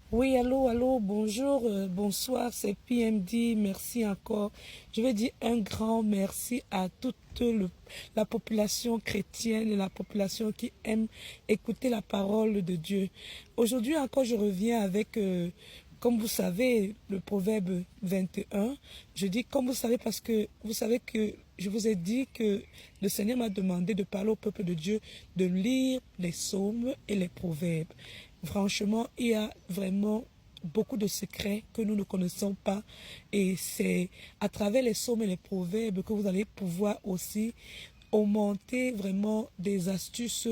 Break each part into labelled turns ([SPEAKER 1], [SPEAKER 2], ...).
[SPEAKER 1] Oui, allô, allô, bonjour, bonsoir, c'est PMD, merci encore. Je veux dire un grand merci à la population chrétienne et la population qui aime écouter la parole de Dieu. Aujourd'hui encore, je reviens avec, comme vous savez, le proverbe 21. Je dis comme vous savez parce que vous savez que je vous ai dit que le Seigneur m'a demandé de parler au peuple de Dieu, de lire les psaumes et les proverbes. Franchement, il y a vraiment beaucoup de secrets que nous ne connaissons pas et c'est à travers les psaumes et les proverbes que vous allez pouvoir aussi augmenter vraiment des astuces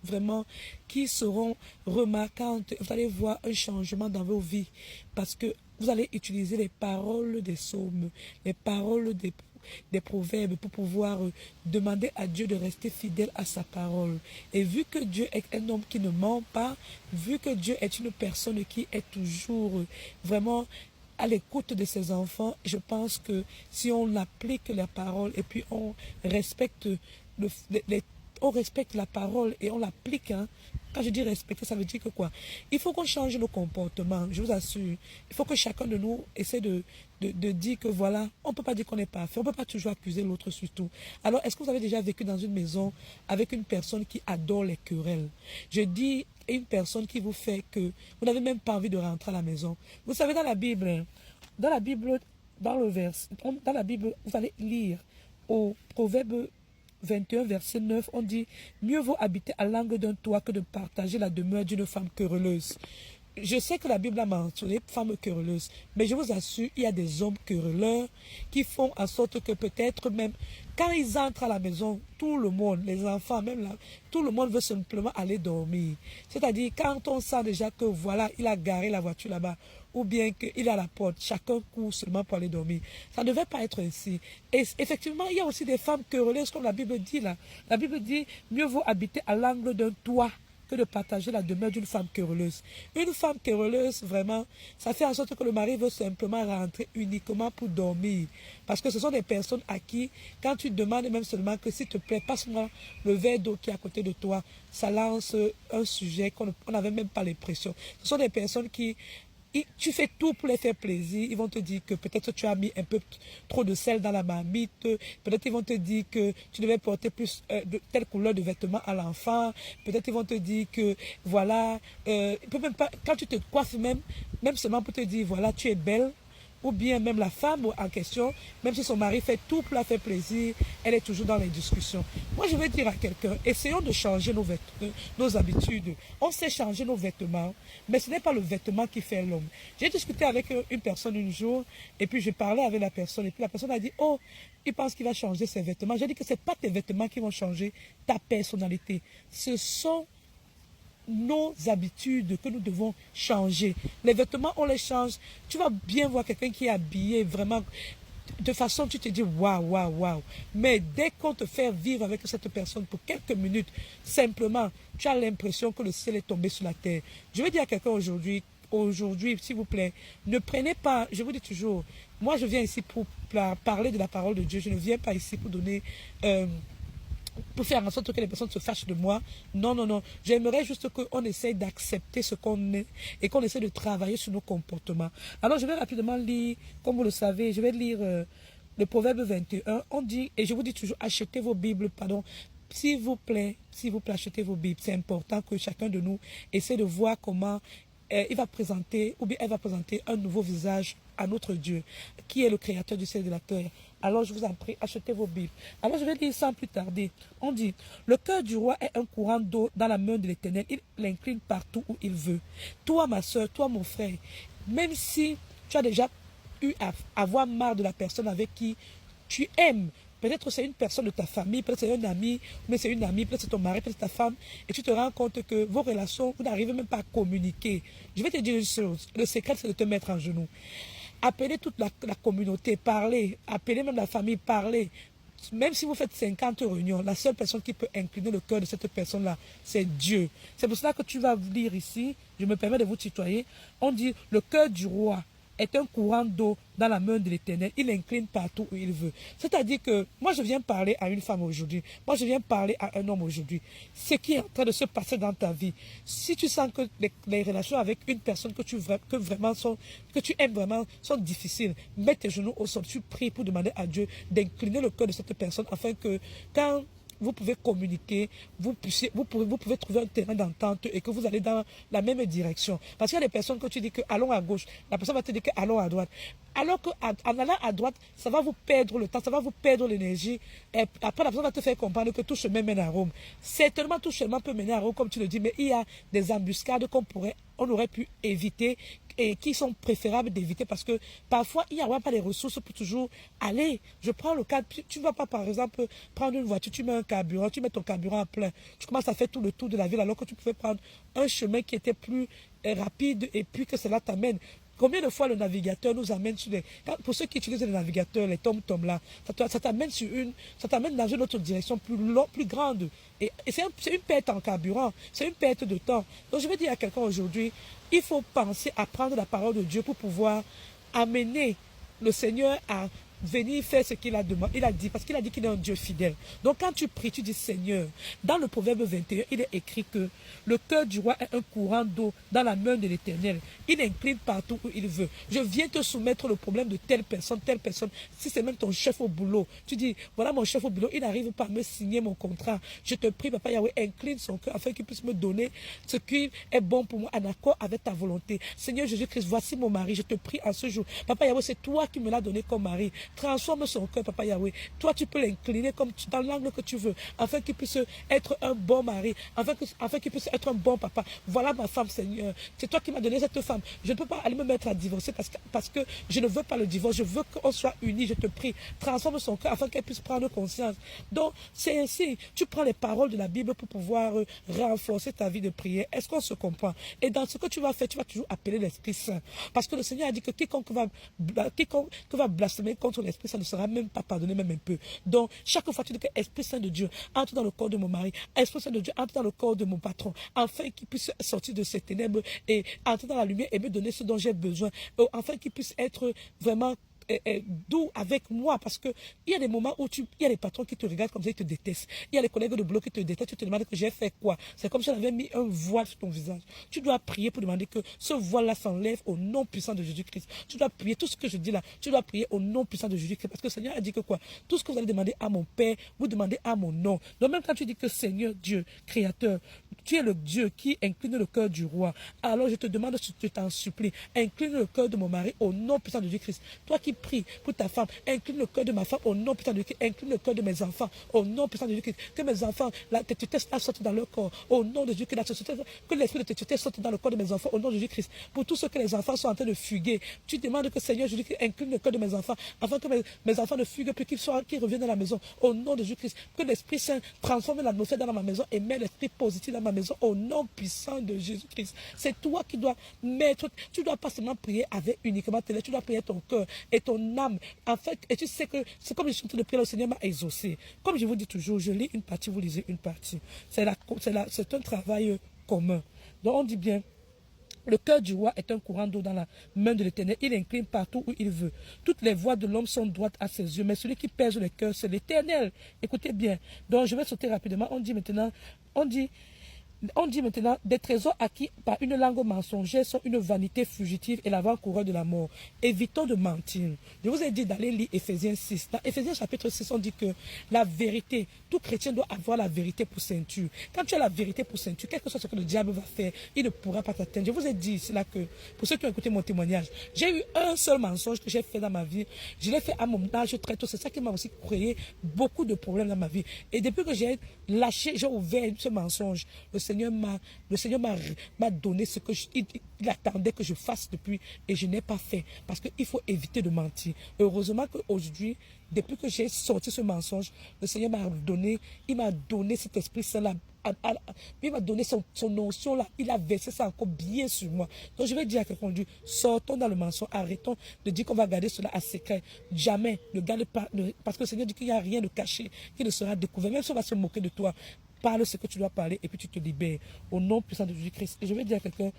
[SPEAKER 1] vraiment qui seront remarquantes. Vous allez voir un changement dans vos vies parce que vous allez utiliser les paroles des psaumes, les paroles des proverbes pour pouvoir demander à Dieu de rester fidèle à sa parole. Et vu que Dieu est un homme qui ne ment pas, vu que Dieu est une personne qui est toujours vraiment à l'écoute de ses enfants, je pense que si on applique la parole et puis on respecte les on respecte la parole et on l'applique. Hein. Quand je dis respecter, ça veut dire que quoi? Il faut qu'on change nos comportements, je vous assure. Il faut que chacun de nous essaie de dire que voilà, on ne peut pas dire qu'on n'est pas fait, on ne peut pas toujours accuser l'autre surtout. Alors, est-ce que vous avez déjà vécu dans une maison avec une personne qui adore les querelles? Je dis une personne qui vous fait que vous n'avez même pas envie de rentrer à la maison. Vous savez, dans la Bible, dans la Bible, vous allez lire au Proverbe 21, verset 9, on dit, mieux vaut habiter à l'angle d'un toit que de partager la demeure d'une femme querelleuse. Je sais que la Bible a mentionné femmes querelleuses, mais je vous assure, il y a des hommes querelleurs qui font en sorte que peut-être même quand ils entrent à la maison, tout le monde, les enfants, même là, tout le monde veut simplement aller dormir. C'est-à-dire quand on sent déjà que voilà, il a garé la voiture là-bas, ou bien qu'il est à la porte, chacun court seulement pour aller dormir. Ça ne devait pas être ainsi. Et effectivement, il y a aussi des femmes querelleuses, comme la Bible dit là. La Bible dit, mieux vaut habiter à l'angle d'un toit que de partager la demeure d'une femme querelleuse. Une femme querelleuse, vraiment, ça fait en sorte que le mari veut simplement rentrer uniquement pour dormir. Parce que ce sont des personnes à qui, quand tu demandes même seulement que s'il te plaît, passe-moi le verre d'eau qui est à côté de toi, ça lance un sujet qu'on n'avait même pas l'impression. Ce sont des personnes qui tu fais tout pour les faire plaisir. Ils vont te dire que peut-être tu as mis un peu trop de sel dans la marmite. Peut-être ils vont te dire que tu devais porter plus de telle couleur de vêtements à l'enfant. Peut-être ils vont te dire que voilà, peut même pas, quand tu te coiffes même seulement pour te dire voilà, tu es belle. Ou bien même la femme en question, même si son mari fait tout pour la faire plaisir, elle est toujours dans les discussions. Moi, je vais dire à quelqu'un, essayons de changer nos habitudes. On sait changer nos vêtements, mais ce n'est pas le vêtement qui fait l'homme. J'ai discuté avec une personne un jour, et puis je parlais avec la personne, et puis la personne a dit, oh, il pense qu'il va changer ses vêtements. J'ai dit que ce n'est pas tes vêtements qui vont changer ta personnalité. Ce sont nos habitudes que nous devons changer. Les vêtements, on les change. Tu vas bien voir quelqu'un qui est habillé vraiment de façon, tu te dis waouh, waouh, waouh. Mais dès qu'on te fait vivre avec cette personne pour quelques minutes, simplement, tu as l'impression que le ciel est tombé sur la terre. Je vais dire à quelqu'un aujourd'hui, s'il vous plaît, ne prenez pas, je vous dis toujours, moi je viens ici pour parler de la parole de Dieu, je ne viens pas ici pour donner pour faire en sorte que les personnes se fâchent de moi. Non, non, non. J'aimerais juste qu'on essaye d'accepter ce qu'on est et qu'on essaie de travailler sur nos comportements. Alors, je vais rapidement lire, comme vous le savez, je vais lire le Proverbe 21. On dit, et je vous dis toujours, achetez vos Bibles, pardon. S'il vous plaît, achetez vos Bibles. C'est important que chacun de nous essaie de voir comment il va présenter, ou bien elle va présenter un nouveau visage à notre Dieu, qui est le créateur du ciel et de la terre. Alors je vous en prie, achetez vos Bibles. Alors je vais lire sans plus tarder. On dit, le cœur du roi est un courant d'eau dans la main de l'Éternel. Il l'incline partout où il veut. Toi, ma soeur, toi, mon frère, même si tu as déjà eu à avoir marre de la personne avec qui tu aimes, peut-être c'est une personne de ta famille, peut-être c'est un ami, mais c'est une amie, peut-être c'est ton mari, peut-être c'est ta femme, et tu te rends compte que vos relations, vous n'arrivez même pas à communiquer. Je vais te dire une chose, le secret c'est de te mettre en genoux. Appelez toute la communauté, parlez, appelez même la famille, parlez. Même si vous faites 50 réunions, la seule personne qui peut incliner le cœur de cette personne-là, c'est Dieu. C'est pour cela que tu vas lire ici, je me permets de vous tutoyer, on dit le cœur du roi est un courant d'eau dans la main de l'Éternel. Il incline partout où il veut. C'est-à-dire que moi, je viens parler à une femme aujourd'hui. Moi, je viens parler à un homme aujourd'hui. Ce qui est en train de se passer dans ta vie, si tu sens que les relations avec une personne que tu aimes vraiment sont difficiles, mets tes genoux au sol. Tu pries pour demander à Dieu d'incliner le cœur de cette personne afin que quand vous pouvez communiquer, vous pouvez trouver un terrain d'entente et que vous allez dans la même direction. Parce qu'il y a des personnes que tu dis que allons à gauche, la personne va te dire que allons à droite. Alors qu'en allant à droite, ça va vous perdre le temps, ça va vous perdre l'énergie. Et après, la personne va te faire comprendre que tout chemin mène à Rome. Certainement, tout chemin peut mener à Rome, comme tu le dis, mais il y a des embuscades on aurait pu éviter et qui sont préférables d'éviter parce que parfois, il n'y a pas les ressources pour toujours aller. Je prends le cas, tu ne vas pas par exemple prendre une voiture, tu mets un carburant, tu mets ton carburant à plein. Tu commences à faire tout le tour de la ville alors que tu pouvais prendre un chemin qui était plus rapide et puis que cela t'amène. Combien de fois le navigateur nous amène sur des... Pour ceux qui utilisent les navigateurs, les tom-tom là, ça t'amène dans une autre direction plus grande. Et c'est une perte en carburant, c'est une perte de temps. Donc je vais dire à quelqu'un aujourd'hui, il faut penser à prendre la parole de Dieu pour pouvoir amener le Seigneur à venir faire ce qu'il a demandé. Il a dit, parce qu'il a dit qu'il est un Dieu fidèle. Donc quand tu pries, tu dis Seigneur. Dans le Proverbe 21, il est écrit que le cœur du roi est un courant d'eau dans la main de l'Éternel. Il incline partout où il veut. Je viens te soumettre le problème de telle personne. Si c'est même ton chef au boulot, tu dis, voilà mon chef au boulot, il n'arrive pas à me signer mon contrat. Je te prie, Papa Yahweh, incline son cœur afin qu'il puisse me donner ce qui est bon pour moi en accord avec ta volonté. Seigneur Jésus-Christ, voici mon mari. Je te prie en ce jour. Papa Yahweh, c'est toi qui me l'as donné comme mari. Transforme son cœur, Papa Yahweh. Toi, tu peux l'incliner dans l'angle que tu veux, afin qu'il puisse être un bon mari, afin qu'il puisse être un bon papa. Voilà ma femme, Seigneur. C'est toi qui m'as donné cette femme. Je ne peux pas aller me mettre à divorcer parce que je ne veux pas le divorce. Je veux qu'on soit unis. Je te prie. Transforme son cœur afin qu'elle puisse prendre conscience. Donc, c'est ainsi. Tu prends les paroles de la Bible pour pouvoir renforcer ta vie de prière. Est-ce qu'on se comprend? Et dans ce que tu vas faire, tu vas toujours appeler l'Esprit Saint. Parce que le Seigneur a dit que quiconque va blasphémer contre l'Esprit Saint ne sera même pas pardonné, même un peu. Donc, chaque fois tu dis que Esprit Saint de Dieu entre dans le corps de mon mari, Esprit Saint de Dieu entre dans le corps de mon patron, afin qu'il puisse sortir de ces ténèbres et entrer dans la lumière et me donner ce dont j'ai besoin, afin qu'il puisse être vraiment doux avec moi, parce que il y a des moments où il y a des patrons qui te regardent comme ça, ils te détestent. Il y a les collègues de boulot qui te détestent, tu te demandes que j'ai fait quoi. C'est comme si on avait mis un voile sur ton visage. Tu dois prier pour demander que ce voile-là s'enlève au nom puissant de Jésus-Christ. Tu dois prier, tout ce que je dis là, tu dois prier au nom puissant de Jésus-Christ, parce que le Seigneur a dit que quoi? Tout ce que vous allez demander à mon Père, vous demandez à mon nom. Donc même quand tu dis que Seigneur Dieu, Créateur, tu es le Dieu qui incline le cœur du roi, alors je te demande, je t'en supplie, incline le cœur de mon mari au nom puissant de Jésus-Christ. Toi qui pries pour ta femme, incline le cœur de ma femme au nom puissant de Jésus-Christ. Incline le cœur de mes enfants au nom puissant de Jésus-Christ. Que mes enfants, la tétitude sorte dans leur corps au nom de Jésus-Christ. Que l'esprit de tétitude sorte dans le corps de mes enfants au nom de Jésus-Christ. Pour tout ce que les enfants sont en train de fuguer, tu demandes que Seigneur Jésus-Christ incline le cœur de mes enfants afin que mes enfants ne fuguent plus, qu'ils reviennent dans la maison au nom de Jésus-Christ. Que l'Esprit Saint transforme l'atmosphère dans ma maison et met l'esprit positif dans ma maison au nom puissant de Jésus-Christ. C'est toi qui dois mettre, tu dois pas seulement prier avec uniquement tes lèvres, tu dois prier ton cœur et ton âme. En fait, et tu sais que c'est comme je suis en train de prier, le Seigneur m'a exaucé. Comme je vous dis toujours, je lis une partie, vous lisez une partie. C'est un travail commun. Donc on dit bien, le cœur du roi est un courant d'eau dans la main de l'Éternel. Il incline partout où il veut. Toutes les voies de l'homme sont droites à ses yeux, mais celui qui pèse le cœur, c'est l'Éternel. Écoutez bien. Donc je vais sauter rapidement. On dit maintenant, des trésors acquis par une langue mensongère sont une vanité fugitive et l'avant-coureur de la mort. Évitons de mentir. Je vous ai dit d'aller lire Éphésiens 6. Dans Éphésiens chapitre 6, on dit que la vérité, tout chrétien doit avoir la vérité pour ceinture. Quand tu as la vérité pour ceinture, quel que soit ce que le diable va faire, il ne pourra pas t'atteindre. Je vous ai dit cela que, pour ceux qui ont écouté mon témoignage, j'ai eu un seul mensonge que j'ai fait dans ma vie. Je l'ai fait à mon âge très tôt. C'est ça qui m'a aussi créé beaucoup de problèmes dans ma vie. Et depuis que j'ai lâché, j'ai ouvert ce mensonge, le Seigneur m'a donné ce que il attendait que je fasse depuis et je n'ai pas fait. Parce qu'il faut éviter de mentir. Heureusement qu'aujourd'hui, depuis que j'ai sorti ce mensonge, le Seigneur il m'a donné cet esprit saint-là. Il m'a donné son notion là. Il a versé ça encore bien sur moi. Donc je vais dire à quelqu'un, sortons dans le mensonge. Arrêtons de dire qu'on va garder cela à secret. Jamais ne garde pas. Parce que le Seigneur dit qu'il n'y a rien de caché qui ne sera découvert. Même si on va se moquer de toi, parle ce que tu dois parler et puis tu te libères. Au nom puissant de Jésus-Christ. Et je vais dire à quelqu'un,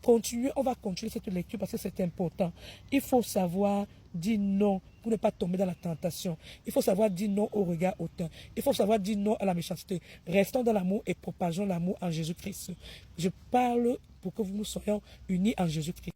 [SPEAKER 1] Continuez, on va continuer cette lecture parce que c'est important. Il faut savoir dire non pour ne pas tomber dans la tentation. Il faut savoir dire non au regard hautain. Il faut savoir dire non à la méchanceté. Restons dans l'amour et propageons l'amour en Jésus-Christ. Je parle pour que nous soyons unis en Jésus-Christ.